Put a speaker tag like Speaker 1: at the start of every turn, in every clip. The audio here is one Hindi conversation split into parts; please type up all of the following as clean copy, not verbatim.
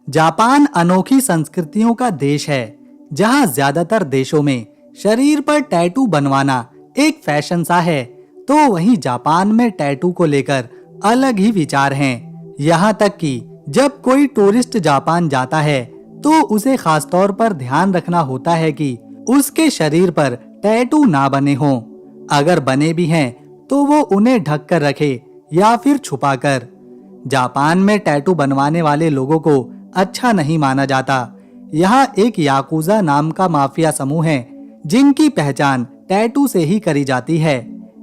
Speaker 1: जापान अनोखी संस्कृतियों का देश है, जहां ज्यादातर देशों में शरीर पर टैटू बनवाना एक फैशन सा है, तो वहीं जापान में टैटू को लेकर अलग ही विचार हैं। यहाँ तक कि जब कोई टूरिस्ट जापान जाता है, तो उसे खासतौर पर ध्यान रखना होता है कि उसके शरीर पर टैटू ना बने हों। अगर बने भी हैं, तो वो उन्हें ढक कर रखे या फिर छुपाकर। जापान में टैटू बनवाने वाले लोगों को अच्छा नहीं माना जाता। यहाँ एक याकुजा नाम का माफिया समूह है, जिनकी पहचान टैटू से ही करी जाती है।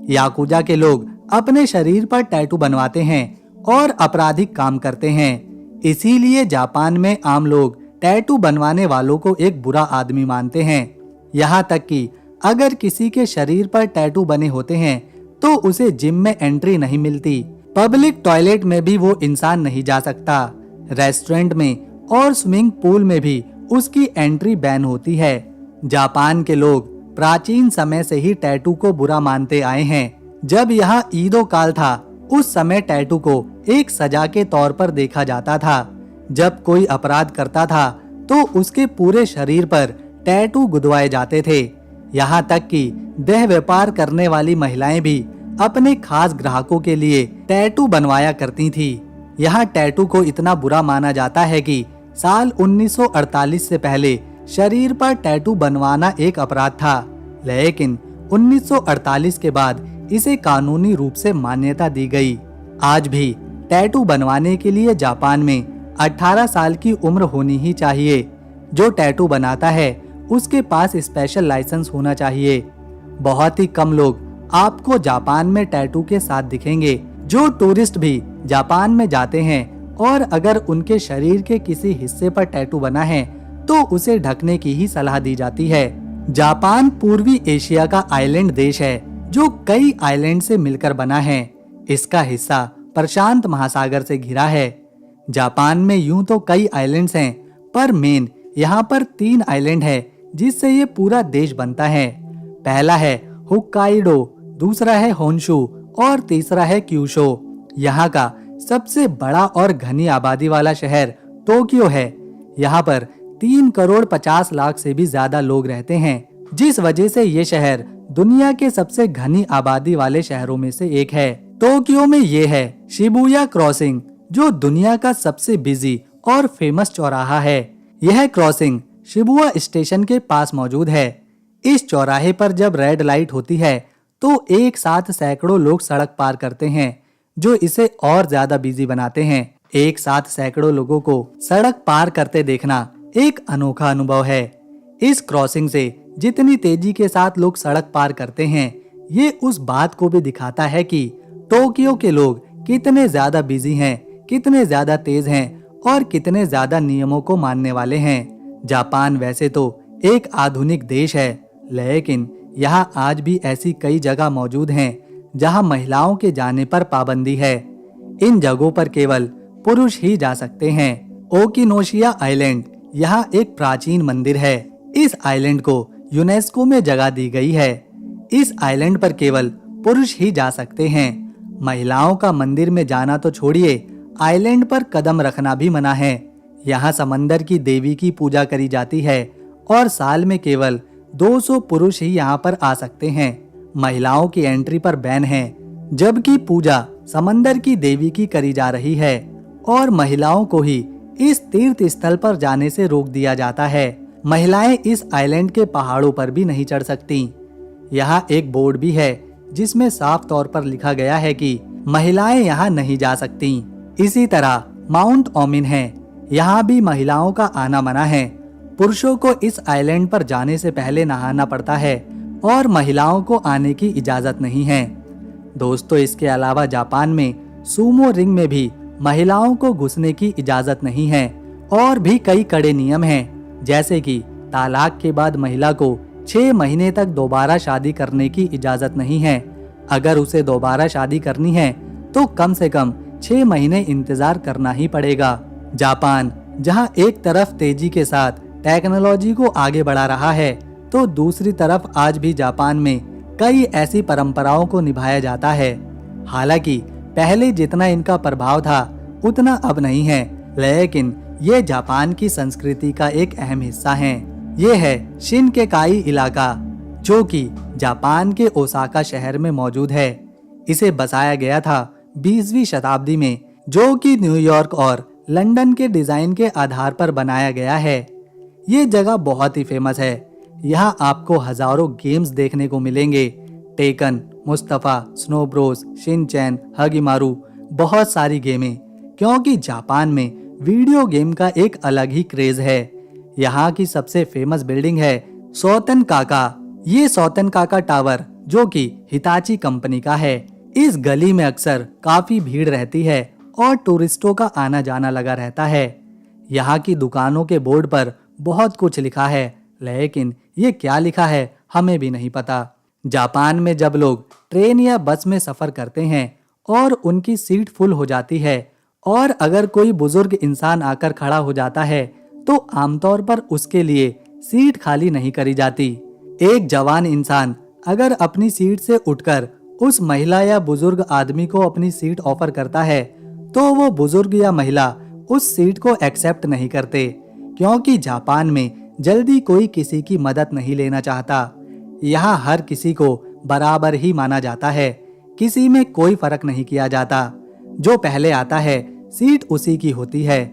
Speaker 1: याकुजा के लोग अपने शरीर पर टैटू बनवाते हैं और आपराधिक काम करते हैं। इसीलिए जापान में आम लोग टैटू बनवाने वालों को एक बुरा आदमी मानते हैं। यहाँ तक कि अगर किसी के शरीर पर टैटू बने होते हैं, तो उसे जिम में एंट्री नहीं मिलती। पब्लिक टॉयलेट में भी वो इंसान नहीं जा सकता। रेस्टोरेंट में और स्विमिंग पूल में भी उसकी एंट्री बैन होती है। जापान के लोग प्राचीन समय से ही टैटू को बुरा मानते आए हैं। जब यहाँ ईदो काल था, उस समय टैटू को एक सजा के तौर पर देखा जाता था। जब कोई अपराध करता था, तो उसके पूरे शरीर पर टैटू गुदवाए जाते थे। यहाँ तक कि देह व्यापार करने वाली महिलाएं भी अपने खास ग्राहकों के लिए टैटू बनवाया करती थी। यहाँ टैटू को इतना बुरा माना जाता है कि साल 1948 से पहले शरीर पर टैटू बनवाना एक अपराध था, लेकिन 1948 के बाद इसे कानूनी रूप से मान्यता दी गई। आज भी टैटू बनवाने के लिए जापान में 18 साल की उम्र होनी ही चाहिए। जो टैटू बनाता है, उसके पास स्पेशल लाइसेंस होना चाहिए। बहुत ही कम लोग आपको जापान में टैटू के साथ दिखेंगे। जो टूरिस्ट भी जापान में जाते हैं और अगर उनके शरीर के किसी हिस्से पर टैटू बना है, तो उसे ढकने की ही सलाह दी जाती है। जापान पूर्वी एशिया का आइलैंड देश है, जो कई आइलैंड से मिलकर बना है। इसका हिस्सा प्रशांत महासागर से घिरा है। जापान में यूं तो कई आइलैंड्स हैं, पर मेन यहाँ पर 3 आइलैंड है, जिससे ये पूरा देश बनता है। पहला है होक्काइडो, दूसरा है होन्शु और तीसरा है क्यूशो। यहाँ का सबसे बड़ा और घनी आबादी वाला शहर टोक्यो है। यहाँ पर 3 करोड़ 50 लाख से भी ज्यादा लोग रहते हैं, जिस वजह से ये शहर दुनिया के सबसे घनी आबादी वाले शहरों में से एक है। टोक्यो में ये है शिबुया क्रॉसिंग, जो दुनिया का सबसे बिजी और फेमस चौराहा है। यह क्रॉसिंग शिबुया स्टेशन के पास मौजूद है। इस चौराहे पर जब रेड लाइट होती है, तो एक साथ सैकड़ों लोग सड़क पार करते हैं, जो इसे और ज्यादा बिजी बनाते हैं। एक साथ सैकड़ों लोगों को सड़क पार करते देखना एक अनोखा अनुभव है। इस क्रॉसिंग से जितनी तेजी के साथ लोग सड़क पार करते हैं, ये उस बात को भी दिखाता है कि टोक्यो के लोग कितने ज्यादा बिजी हैं, कितने ज्यादा तेज हैं और कितने ज्यादा नियमों को मानने वाले हैं। जापान वैसे तो एक आधुनिक देश है, लेकिन यहाँ आज भी ऐसी कई जगह मौजूद हैं, जहाँ महिलाओं के जाने पर पाबंदी है। इन जगहों पर केवल पुरुष ही जा सकते हैं। ओकिनोशिया आइलैंड यहाँ एक प्राचीन मंदिर है। इस आइलैंड को यूनेस्को में जगह दी गई है। इस आइलैंड पर केवल पुरुष ही जा सकते हैं। महिलाओं का मंदिर में जाना तो छोड़िए, आइलैंड पर कदम रखना भी मना है। यहाँ समंदर की देवी की पूजा करी जाती है और साल में केवल 200 पुरुष ही यहाँ पर आ सकते हैं। महिलाओं की एंट्री पर बैन है, जबकि पूजा समंदर की देवी की करी जा रही है और महिलाओं को ही इस तीर्थ स्थल पर जाने से रोक दिया जाता है। महिलाएं इस आइलैंड के पहाड़ों पर भी नहीं चढ़ सकती। यहाँ एक बोर्ड भी है, जिसमें साफ तौर पर लिखा गया है कि महिलाएं यहाँ नहीं जा सकती। इसी तरह माउंट ओमिन है, यहाँ भी महिलाओं का आना मना है। पुरुषों को इस आइलैंड पर जाने से पहले नहाना पड़ता है और महिलाओं को आने की इजाजत नहीं है। दोस्तों, इसके अलावा जापान में सूमो रिंग में भी महिलाओं को घुसने की इजाजत नहीं है और भी कई कड़े नियम हैं, जैसे कि तालाक के बाद महिला को 6 महीने तक दोबारा शादी करने की इजाजत नहीं है। अगर उसे दोबारा शादी करनी है, तो कम से कम 6 महीने इंतजार करना ही पड़ेगा। जापान जहां एक तरफ तेजी के साथ टेक्नोलॉजी को आगे बढ़ा रहा है, तो दूसरी तरफ आज भी जापान में कई ऐसी परंपराओं को निभाया जाता है। हालांकि पहले जितना इनका प्रभाव था, उतना अब नहीं है, लेकिन ये जापान की संस्कृति का एक अहम हिस्सा हैं। ये है शिनकेकाई इलाका, जो कि जापान के ओसाका शहर में मौजूद है। इसे बसाया गया था 20वीं शताब्दी में, जो कि न्यूयॉर्क और लंदन के डिजाइन के आधार पर बनाया गया है। ये जगह बहुत ही फेमस है। यहाँ आपको हजारों गेम्स देखने को मिलेंगे। Tekken, Mustapha, Snow Bros, Shinchan, Hagemaru, बहुत सारी गेमें, क्योंकि जापान में वीडियो गेम का एक अलग ही क्रेज है। यहाँ की सबसे फेमस बिल्डिंग है सोतन काका। ये सोतन काका टावर, जो कि हिताची कंपनी का है। इस गली में अक्सर काफी भीड़ रहती है और टूरिस्टों का आना जाना लगा रहता है। यहाँ की दुकानों के बोर्ड पर बहुत कुछ लिखा है, लेकिन ये क्या लिखा है हमें भी नहीं पता। जापान में जब लोग ट्रेन या बस में सफर करते हैं और उनकी सीट फुल हो जाती है और अगर कोई बुजुर्ग इंसान आकर खड़ा हो जाता है तो आमतौर पर उसके लिए सीट खाली नहीं करी जाती। एक जवान इंसान अगर अपनी सीट से उठकर उस महिला या बुजुर्ग आदमी को अपनी सीट ऑफर करता है तो वो बुजुर्ग या महिला उस सीट को एक्सेप्ट नहीं करते, क्योंकि जापान में जल्दी कोई किसी की मदद नहीं लेना चाहता। यहाँ हर किसी को बराबर ही माना जाता है, किसी में कोई फर्क नहीं किया जाता। जो पहले आता है सीट उसी की होती है।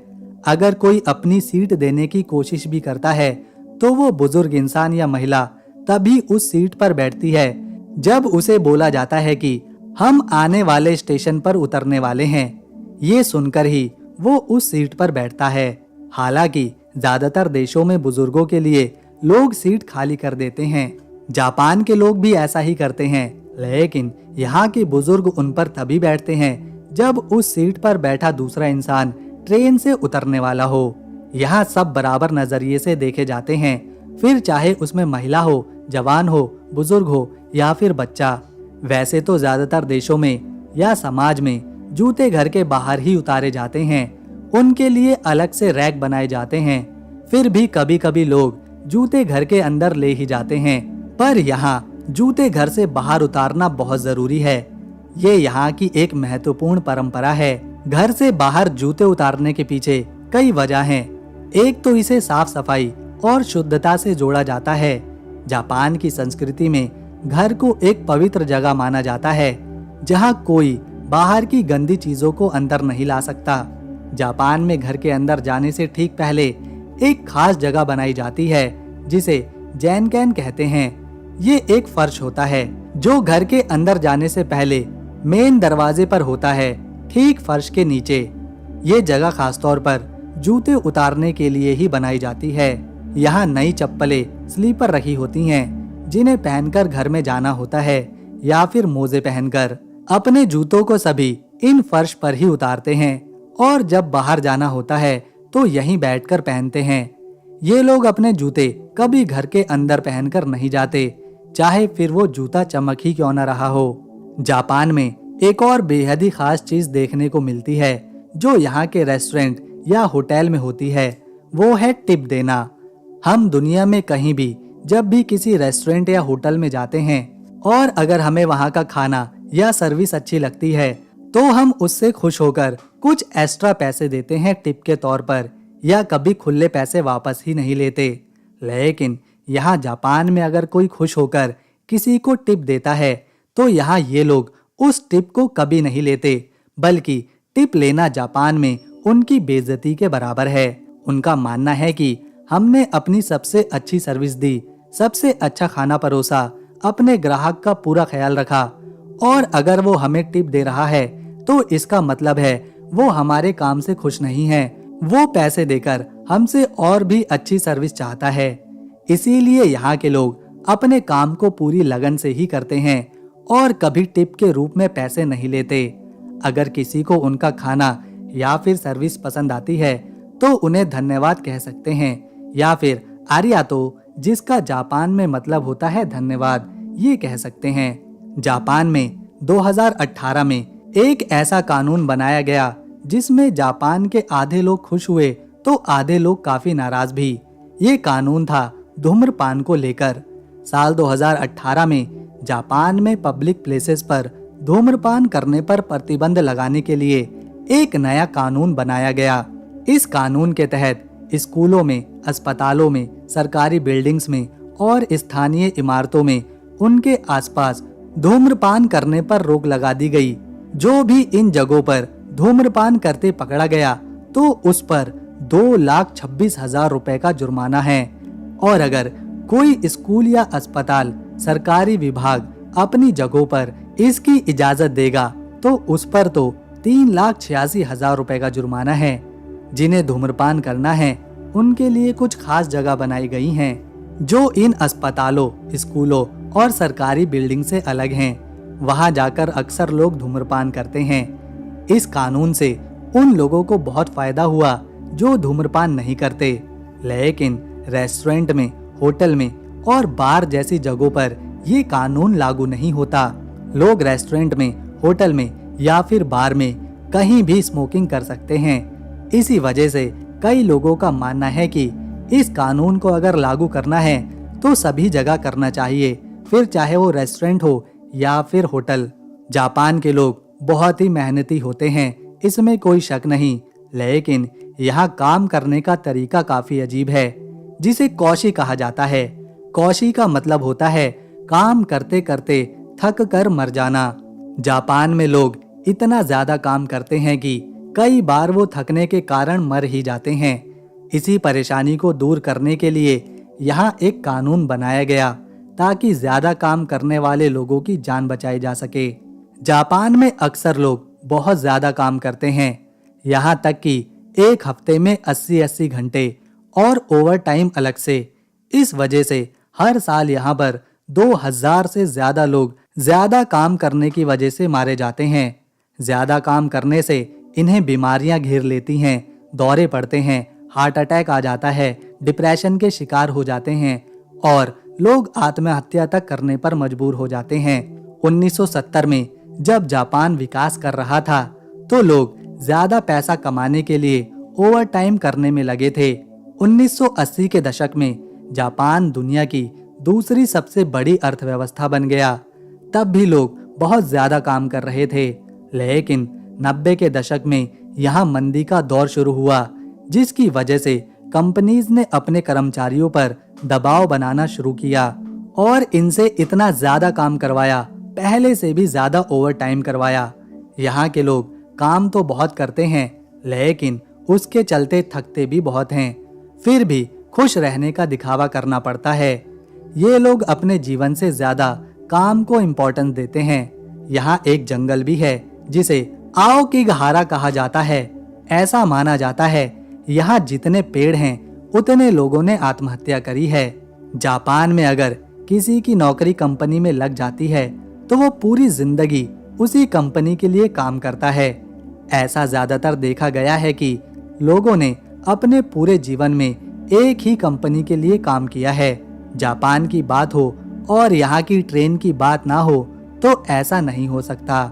Speaker 1: अगर कोई अपनी सीट देने की कोशिश भी करता है तो वो बुजुर्ग इंसान या महिला तभी उस सीट पर बैठती है जब उसे बोला जाता है कि हम आने वाले स्टेशन पर उतरने वाले हैं। ये सुनकर ही वो उस सीट पर बैठता है। हालांकि ज्यादातर देशों में बुजुर्गों के लिए लोग सीट खाली कर देते हैं। जापान के लोग भी ऐसा ही करते हैं, लेकिन यहाँ के बुजुर्ग उन पर तभी बैठते हैं जब उस सीट पर बैठा दूसरा इंसान ट्रेन से उतरने वाला हो। यहाँ सब बराबर नजरिए से देखे जाते हैं, फिर चाहे उसमें महिला हो, जवान हो, बुजुर्ग हो या फिर बच्चा। वैसे तो ज्यादातर देशों में या समाज में जूते घर के बाहर ही उतारे जाते हैं, उनके लिए अलग से रैक बनाए जाते हैं। फिर भी कभी कभी लोग जूते घर के अंदर ले ही जाते हैं, पर यहाँ जूते घर से बाहर उतारना बहुत जरूरी है। ये यहाँ की एक महत्वपूर्ण परंपरा है। घर से बाहर जूते उतारने के पीछे कई वजह हैं। एक तो इसे साफ सफाई और शुद्धता से जोड़ा जाता है। जापान की संस्कृति में घर को एक पवित्र जगह माना जाता है, जहाँ कोई बाहर की गंदी चीजों को अंदर नहीं ला सकता। जापान में घर के अंदर जाने से ठीक पहले एक खास जगह बनाई जाती है, जिसे जैनकैन कहते हैं। ये एक फर्श होता है जो घर के अंदर जाने से पहले मेन दरवाजे पर होता है, ठीक फर्श के नीचे। ये जगह खासतौर पर जूते उतारने के लिए ही बनाई जाती है। यहाँ नई चप्पलें स्लीपर रखी होती हैं, जिन्हें पहनकर घर में जाना होता है या फिर मोजे पहनकर। अपने जूतों को सभी इन फर्श पर ही उतारते हैं और जब बाहर जाना होता है तो यहीं बैठकर पहनते हैं। ये लोग अपने जूते कभी घर के अंदर पहनकर नहीं जाते, चाहे फिर वो जूता चमक ही क्यों न रहा हो। जापान में एक और बेहद ही खास चीज देखने को मिलती है, जो यहाँ के रेस्टोरेंट या होटल में होती है। वो है टिप देना। हम दुनिया में कहीं भी जब भी किसी रेस्टोरेंट या होटल में जाते हैं और अगर हमें वहाँ का खाना या सर्विस अच्छी लगती है तो हम उससे खुश होकर कुछ एक्स्ट्रा पैसे देते हैं टिप के तौर पर, या कभी खुले पैसे वापस ही नहीं लेते। लेकिन यहाँ जापान में अगर कोई खुश होकर किसी को टिप देता है तो यहाँ ये लोग उस टिप को कभी नहीं लेते, बल्कि टिप लेना जापान में उनकी बेइज्जती के बराबर है। उनका मानना है कि हमने अपनी सबसे अच्छी सर्विस दी, सबसे अच्छा खाना परोसा, अपने ग्राहक का पूरा ख्याल रखा, और अगर वो हमें टिप दे रहा है तो इसका मतलब है वो हमारे काम से खुश नहीं है। वो पैसे देकर हमसे और भी अच्छी सर्विस चाहता है। इसीलिए यहाँ के लोग अपने काम को पूरी लगन से ही करते हैं और कभी टिप के रूप में पैसे नहीं लेते। अगर किसी को उनका खाना या फिर सर्विस पसंद आती है तो उन्हें धन्यवाद कह सकते हैं, या फिर आरियातो, जिसका जापान में मतलब होता है धन्यवाद, ये कह सकते हैं। जापान में 2018 में एक ऐसा कानून बनाया गया जिसमें जापान के आधे लोग खुश हुए तो आधे लोग काफी नाराज भी। ये कानून था धूम्रपान को लेकर। साल 2018 में जापान में पब्लिक प्लेसेस पर धूम्रपान करने पर प्रतिबंध लगाने के लिए एक नया कानून बनाया गया। इस कानून के तहत स्कूलों में, अस्पतालों में, सरकारी बिल्डिंग्स में और स्थानीय इमारतों में उनके आसपास धूम्रपान करने पर रोक लगा दी गई। जो भी इन जगहों पर धूम्रपान करते पकड़ा गया तो उस पर 2,26,000 रुपए का जुर्माना है। और अगर कोई स्कूल या अस्पताल, सरकारी विभाग अपनी जगहों पर इसकी इजाजत देगा तो उस पर तो 3,86,000 रुपए का जुर्माना है। जिन्हें धूम्रपान करना है उनके लिए कुछ खास जगह बनाई गई हैं जो इन अस्पतालों, स्कूलों और सरकारी बिल्डिंग से अलग हैं। वहां जाकर अक्सर लोग धूम्रपान करते हैं। इस कानून से उन लोगों को बहुत फायदा हुआ जो धूम्रपान नहीं करते, लेकिन रेस्टोरेंट में, होटल में और बार जैसी जगहों पर ये कानून लागू नहीं होता। लोग रेस्टोरेंट में, होटल में या फिर बार में कहीं भी स्मोकिंग कर सकते हैं। इसी वजह से कई लोगों का मानना है कि इस कानून को अगर लागू करना है तो सभी जगह करना चाहिए, फिर चाहे वो रेस्टोरेंट हो या फिर होटल। जापान के लोग बहुत ही मेहनती होते हैं, इसमें कोई शक नहीं, लेकिन यहाँ काम करने का तरीका काफी अजीब है, जिसे कौशी कहा जाता है। कौशी का मतलब होता है काम करते करते थक कर मर जाना। जापान में लोग इतना ज्यादा काम करते हैं कि कई बार वो थकने के कारण मर ही जाते हैं। इसी परेशानी को दूर करने के लिए यहाँ एक कानून बनाया गया ताकि ज्यादा काम करने वाले लोगों की जान बचाई जा सके। जापान में अक्सर लोग बहुत ज्यादा काम करते हैं, यहाँ तक कि एक हफ्ते में 80-80 घंटे और ओवर टाइम अलग से। इस वजह से हर साल यहाँ पर 2,000 से ज्यादा लोग ज्यादा काम करने की वजह से मारे जाते हैं। ज्यादा काम करने से इन्हें बीमारियां घेर लेती हैं, दौरे पड़ते हैं, हार्ट अटैक आ जाता है, डिप्रेशन के शिकार हो जाते हैं और लोग आत्महत्या तक करने पर मजबूर हो जाते हैं। 1970 में जब जापान विकास कर रहा था तो लोग ज्यादा पैसा कमाने के लिए ओवर टाइम करने में लगे थे। 1980 के दशक में जापान दुनिया की दूसरी सबसे बड़ी अर्थव्यवस्था बन गया। तब भी लोग बहुत ज्यादा काम कर रहे थे, लेकिन 90 के दशक में यहाँ मंदी का दौर शुरू हुआ, जिसकी वजह से कंपनीज ने अपने कर्मचारियों पर दबाव बनाना शुरू किया और इनसे इतना ज्यादा काम करवाया, पहले से भी ज्यादा ओवर टाइम करवाया। यहाँ के लोग काम तो बहुत करते हैं, लेकिन उसके चलते थकते भी बहुत हैं। फिर भी खुश रहने का दिखावा करना पड़ता है। ये लोग अपने जीवन से ज्यादा काम को इम्पोर्टेंस देते हैं। यहाँ एक जंगल भी है जिसे आओ की गहारा कहा जाता है। ऐसा माना जाता है यहाँ जितने पेड़ हैं उतने लोगों ने आत्महत्या करी है। जापान में अगर किसी की नौकरी कंपनी में लग जाती है तो वो पूरी जिंदगी उसी कंपनी के लिए काम करता है। ऐसा ज्यादातर देखा गया है कि लोगों ने अपने पूरे जीवन में एक ही कंपनी के लिए काम किया है। जापान की बात हो और यहाँ की ट्रेन की बात ना हो तो ऐसा नहीं हो सकता।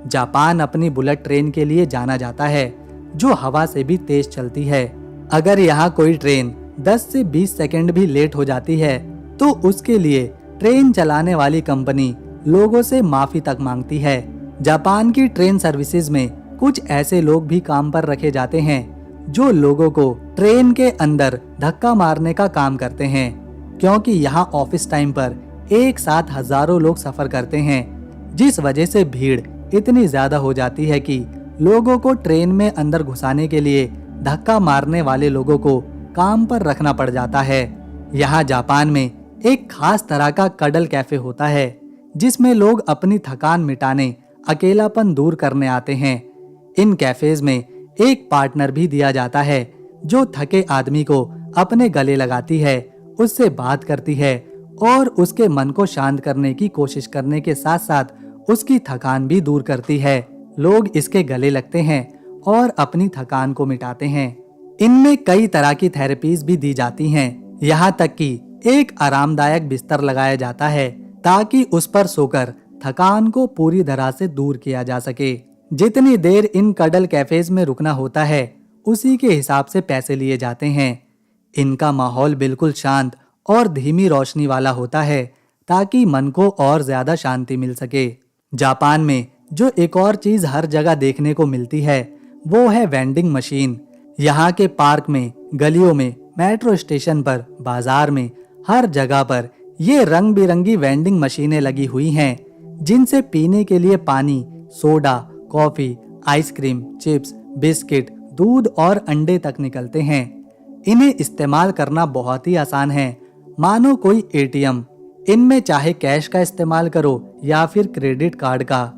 Speaker 1: जापान अपनी बुलेट ट्रेन के लिए जाना जाता है जो हवा से भी तेज चलती है। अगर यहाँ कोई ट्रेन 10 से 20 सेकंड भी लेट हो जाती है तो उसके लिए ट्रेन चलाने वाली कंपनी लोगों से माफी तक मांगती है। जापान की ट्रेन सर्विसेज में कुछ ऐसे लोग भी काम पर रखे जाते हैं जो लोगों को ट्रेन के अंदर धक्का मारने का काम करते हैं, क्योंकि यहाँ ऑफिस टाइम पर एक साथ हजारों लोग सफर करते हैं, जिस वजह से भीड़ इतनी ज्यादा हो जाती है कि लोगों को ट्रेन में अंदर घुसाने के लिए धक्का मारने वाले लोगों को काम पर रखना पड़ जाता है। यहाँ जापान में एक खास तरह का कडल कैफे होता है जिसमें लोग अपनी थकान मिटाने, अकेलापन दूर करने आते हैं। इन कैफेज में एक पार्टनर भी दिया जाता है जो थके आदमी को अपने गले लगाती है, उससे बात करती है और उसके मन को शांत करने की कोशिश करने के साथ साथ उसकी थकान भी दूर करती है। लोग इसके गले लगते हैं और अपनी थकान को मिटाते हैं। इनमें कई तरह की थेरेपीज भी दी जाती हैं, यहाँ तक कि एक आरामदायक बिस्तर लगाया जाता है ताकि उस पर सोकर थकान को पूरी तरह से दूर किया जा सके। जितनी देर इन कडल कैफेज में रुकना होता है उसी के हिसाब से पैसे लिए जाते हैं। इनका माहौल बिल्कुल शांत और धीमी रोशनी वाला होता है ताकि मन को और ज्यादा शांति मिल सके। जापान में जो एक और चीज हर जगह देखने को मिलती है वो है वेंडिंग मशीन। यहाँ के पार्क में, गलियों में, मेट्रो स्टेशन पर, बाजार में, हर जगह पर ये रंग बिरंगी वेंडिंग मशीनें लगी हुई हैं, जिनसे पीने के लिए पानी, soda, coffee, ice cream, chips, biscuit, दूध और अंडे तक निकलते हैं। इन्हें इस्तेमाल करना बहुत ही आसान है, मानो कोई एटीएम। इनमें चाहे कैश का इस्तेमाल करो या फिर क्रेडिट कार्ड का।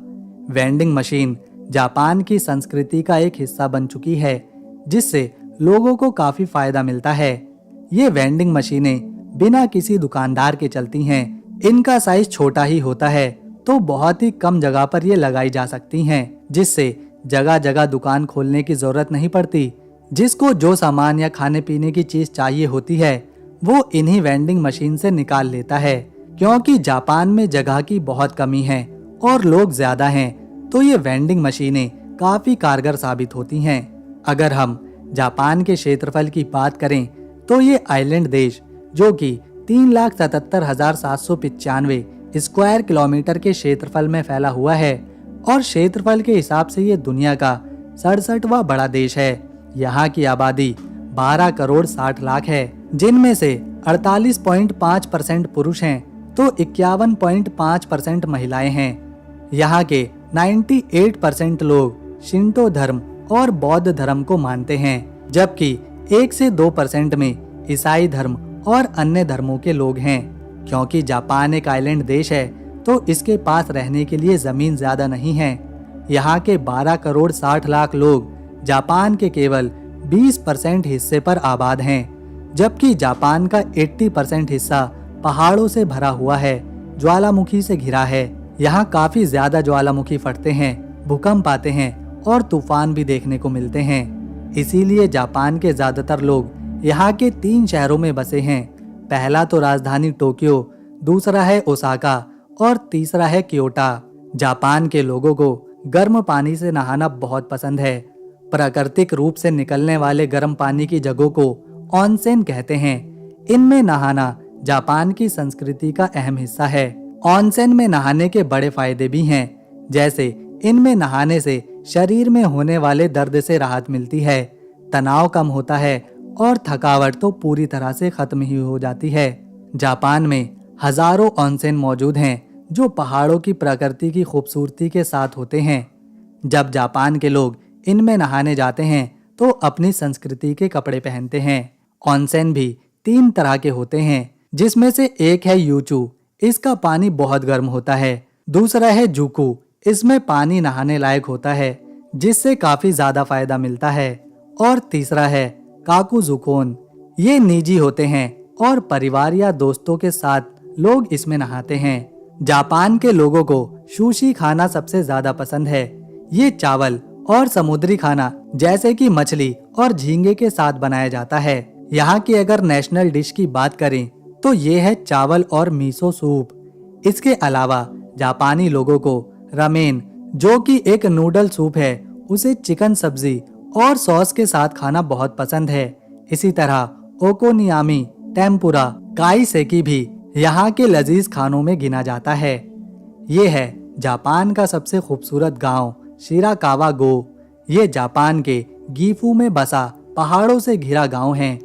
Speaker 1: वेंडिंग मशीन जापान की संस्कृति का एक हिस्सा बन चुकी है, जिससे लोगों को काफी फायदा मिलता है। ये वेंडिंग मशीनें बिना किसी दुकानदार के चलती हैं। इनका साइज छोटा ही होता है, तो बहुत ही कम जगह पर ये लगाई जा सकती हैं, जिससे जगह जगह दुकान खोलने की जरूरत नहीं पड़ती। जिसको जो सामान या खाने पीने की चीज चाहिए होती है, वो इन्हीं वेंडिंग मशीन से निकाल लेता है। क्योंकि जापान में जगह की बहुत कमी है और लोग ज्यादा हैं, तो ये वेंडिंग मशीनें काफी कारगर साबित होती हैं। अगर हम जापान के क्षेत्रफल की बात करें, तो ये आइलैंड देश, जो कि 3,77,795 स्क्वायर किलोमीटर के क्षेत्रफल में फैला हुआ है, और क्षेत्रफल के हिसाब से ये दुनिया का 67वां बड़ा देश है। यहाँ की आबादी 12 करोड़ 60 लाख है, जिनमें से 48.5% पुरुष हैं, तो 51.5% महिलाएं हैं। यहाँ के 98% लोग शिंटो धर्म और बौद्ध धर्म को मानते हैं, जबकि 1 से 2% में ईसाई धर्म और अन्य धर्मों के लोग हैं। क्योंकि जापान एक आइलैंड देश है, तो इसके पास रहने के लिए जमीन ज्यादा नहीं है। यहाँ के 12 करोड़ 60 लाख लोग जापान के केवल 20% हिस्से पर आबाद हैं, जबकि जापान का 80% हिस्सा पहाड़ों से भरा हुआ है, ज्वालामुखी से घिरा है। यहाँ काफी ज्यादा ज्वालामुखी फटते हैं, भूकंप आते हैं और तूफान भी देखने को मिलते हैं। इसीलिए जापान के ज्यादातर लोग यहाँ के 3 शहरों में बसे हैं। पहला तो राजधानी टोक्यो, दूसरा है ओसाका और तीसरा है क्योटो। जापान के लोगों को गर्म पानी से नहाना बहुत पसंद है। प्राकृतिक रूप से निकलने वाले गर्म पानी की जगहों को ऑनसेन कहते हैं। इनमें नहाना जापान की संस्कृति का अहम हिस्सा है। ऑनसेन में नहाने के बड़े फायदे भी हैं, जैसे इनमें नहाने से शरीर में होने वाले दर्द से राहत मिलती है, तनाव कम होता है और थकावट तो पूरी तरह से खत्म ही हो जाती है। जापान में हजारों ऑनसेन मौजूद हैं, जो पहाड़ों की प्रकृति की खूबसूरती के साथ होते हैं। जब जापान के लोग इनमें नहाने जाते हैं, तो अपनी संस्कृति के कपड़े पहनते हैं। ऑनसेन भी 3 तरह के होते हैं, जिसमें से एक है यूचू, इसका पानी बहुत गर्म होता है। दूसरा है जुकू, इसमें पानी नहाने लायक होता है, जिससे काफी ज्यादा फायदा मिलता है। और तीसरा है काकुजुकोन, ये निजी होते हैं और परिवार या दोस्तों के साथ लोग इसमें नहाते हैं। जापान के लोगों को सुशी खाना सबसे ज्यादा पसंद है। ये चावल और समुद्री खाना जैसे कि मछली और झींगे के साथ बनाया जाता है। यहाँ की अगर नेशनल डिश की बात करें, तो ये है चावल और मिसो सूप। इसके अलावा जापानी लोगों को रामेन, जो कि एक नूडल सूप है, उसे चिकन सब्जी और सॉस के साथ खाना बहुत पसंद है। इसी तरह ओकोनियामी, टेम्पुरा, काईसेकी भी यहाँ के लजीज खानों में गिना जाता है। ये है जापान का सबसे खूबसूरत गांव शिराकावा गो। ये जापान के गीफू में बसा पहाड़ों से घिरा गांव है।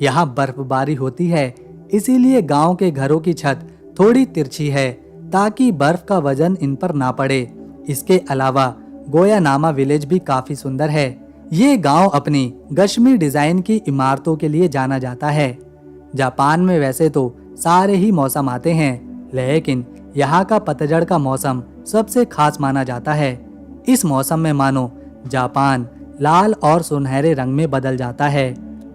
Speaker 1: यहाँ बर्फबारी होती है, इसीलिए गांव के घरों की छत थोड़ी तिरछी है, ताकि बर्फ का वजन इन पर ना पड़े। इसके अलावा गोयानामा विलेज भी काफी सुंदर है। ये गांव अपनी गश्मी डिजाइन की इमारतों के लिए जाना जाता है। जापान में वैसे तो सारे ही मौसम आते हैं, लेकिन यहाँ का पतझड़ का मौसम सबसे खास माना जाता है। इस मौसम में मानो जापान लाल और सुनहरे रंग में बदल जाता है।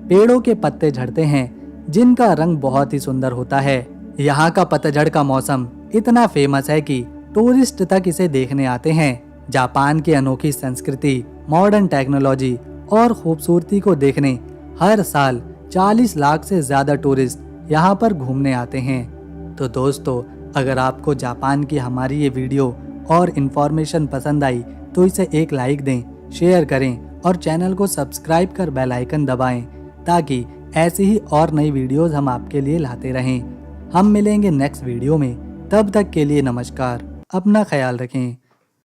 Speaker 1: पेड़ों के पत्ते झड़ते हैं, जिनका रंग बहुत ही सुंदर होता है। यहाँ का पतझड़ का मौसम इतना फेमस है कि टूरिस्ट तक इसे देखने आते हैं। जापान की अनोखी संस्कृति, मॉडर्न टेक्नोलॉजी और खूबसूरती को देखने हर साल 40 लाख से ज्यादा टूरिस्ट यहाँ पर घूमने आते हैं। तो दोस्तों, अगर आपको जापान की हमारी ये वीडियो और इन्फॉर्मेशन पसंद आई, तो इसे एक लाइक दें, शेयर करें और चैनल को सब्सक्राइब कर बेल आइकन दबाएं, ताकि ऐसी ही और नई वीडियोस हम आपके लिए लाते रहें। हम मिलेंगे नेक्स्ट वीडियो में, तब तक के लिए नमस्कार, अपना ख्याल रखें।